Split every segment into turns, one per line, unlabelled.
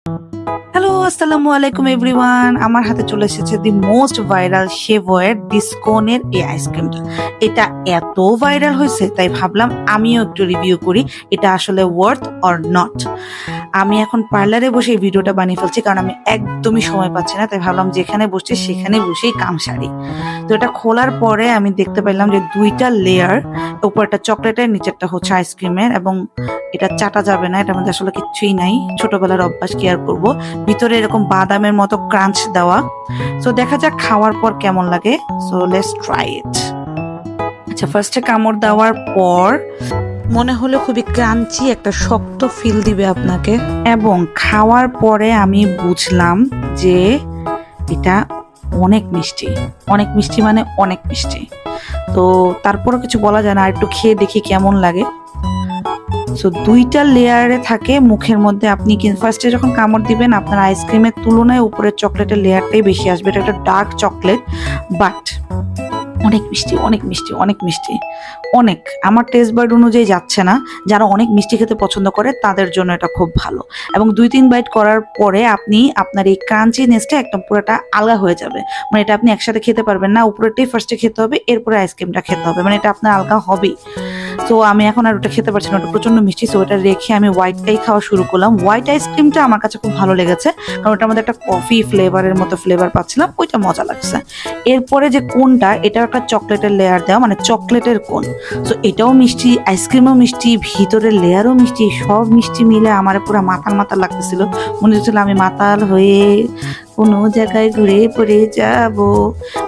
Hello, আসসালামু আলাইকুম everyone. আমার হাতে চলে এসেছে দি মোস্ট ভাইরাল শেভওয়ের ডিসকনের এই আইসক্রিমটা। এটা এত ভাইরাল হয়েছে তাই ভাবলাম আমিও একটু রিভিউ করি এটা আসলে ওয়ার্থ অর নট। আমি এখন পার্লারে বসে এই ভিডিওটা বানিয়ে ফেলছি কারণ আমি একদমই সময় পাচ্ছি না, তাই ভাবলাম যেখানে বসছি সেখানে বসেই কাম সারি। তো এটা খোলার পরে আমি দেখতে পেলাম যে দুইটা লেয়ার, উপরটা চকলেটের নিচেরটা হচ্ছে আইসক্রিমের, এবং এটা চাটা যাবে না, এটার মধ্যে আসলে কিছুই নাই, ছোটবেলার অভ্যাস কেয়ার করব। ভিতরে এরকম বাদামের মতো ক্রাঞ্চ দেওয়া। সো দেখা যাক খাওয়ার পর কেমন লাগে। So let's try it. আচ্ছা, ফার্স্টে কামড় দেওয়ার পর মনে হলো খুবই ক্রাঞ্চি, একটা শক্ত ফিল দিবে আপনাকে, এবং খাওয়ার পরে আমি বুঝলাম যে এটা অনেক মিষ্টি। অনেক মিষ্টি মানে অনেক মিষ্টি। তো তারপরও কিছু বলা যায় না, আর একটু খেয়ে দেখি কেমন লাগে। সো দুইটা লেয়ারে থাকে মুখের মধ্যে। আপনি ফার্স্টে যখন কামড় দিবেন আপনার আইসক্রিমের তুলনায় উপরের চকলেটের লেয়ারটাই বেশি আসবে। এটা একটা ডার্ক চকলেট, বাট অনেক মিষ্টি, অনেক মিষ্টি, অনেক মিষ্টি, অনেক। আমার টেস্ট বার্ড অনুযায়ী যাচ্ছে না। যারা অনেক মিষ্টি খেতে পছন্দ করে তাদের জন্য এটা খুব ভালো। এবং 2-3 বাইট করার পরে আপনি আপনার এই ক্রাঞ্চিনেসটা একদম পুরোটা আলাদা হয়ে যাবে। মানে এটা আপনি একসাথে খেতে পারবেন না, উপরেরটাই ফার্স্টে খেতে হবে, এরপরে আইসক্রিমটা খেতে হবে, মানে এটা আপনার আলগা হবেই। তো আমি এখন আর ওটা খেতে পারছি না, ওটা প্রচন্ড মিষ্টি। সো ওটা রেখে আমি হোয়াইটটাই খাওয়া শুরু করলাম। হোয়াইট আইসক্রিমটা আমার কাছে খুব ভালো লেগেছে কারণ ওটার মধ্যে একটা কফি ফ্লেভারের মতো ফ্লেভার পাচ্ছিলাম, ওইটা মজা লাগছে। এরপরে যে কোনটা, এটা একটা চকলেটের লেয়ার দেওয়া, মানে চকলেটের কোন। সো এটাও মিষ্টি, আইসক্রিমও মিষ্টি, ভিতরের লেয়ারও মিষ্টি, সব মিষ্টি মিলে আমার পুরো মাতাল মাতাল লাগতেছিল। মনে হচ্ছিল আমি মাতাল হয়ে কোনো জায়গায় ঘুরে পড়ে যাব।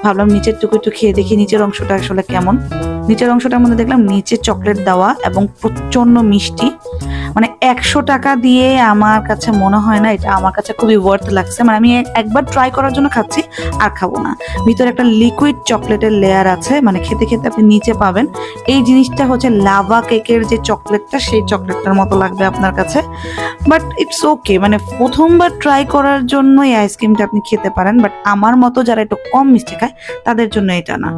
ভাবলাম নিচের টুকু একটু খেয়ে দেখি নিচের অংশটা আসলে কেমন। নিচের অংশটার মধ্যে দেখলাম নিচে চকলেট দেওয়া এবং প্রচন্ড মিষ্টি। মানে 100 টাকা দিয়ে আমার কাছে মনে হয় না এটা আমার কাছে খুবই ওয়ার্থ লাগছে। মানে আমি একবার ট্রাই করার জন্য খাচ্ছি, আর খাবো না। ভিতরে একটা লিকুইড চকলেটের লেয়ার আছে, মানে খেতে খেতে আপনি নিচে পাবেন। এই জিনিসটা হচ্ছে লাভা কেকের যে চকলেটটা, সেই চকলেটটার মতো লাগবে আপনার কাছে, বাট ইটস ওকে। মানে প্রথমবার ট্রাই করার জন্য এই আইসক্রিমটা আপনি খেতে পারেন, বাট আমার মতো যারা একটু কম মিষ্টি খায় তাদের জন্য এটা না।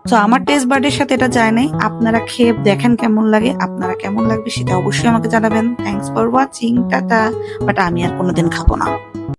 তো আমার টেস্ট বার্ডের সাথে এটা যায় নাই। আপনারা খেয়ে দেখেন কেমন লাগে, আপনারা কেমন লাগবে সেটা অবশ্যই আমাকে জানাবেন। Thanks for watching, tata. But আমি আর কোনোদিন খাবো না।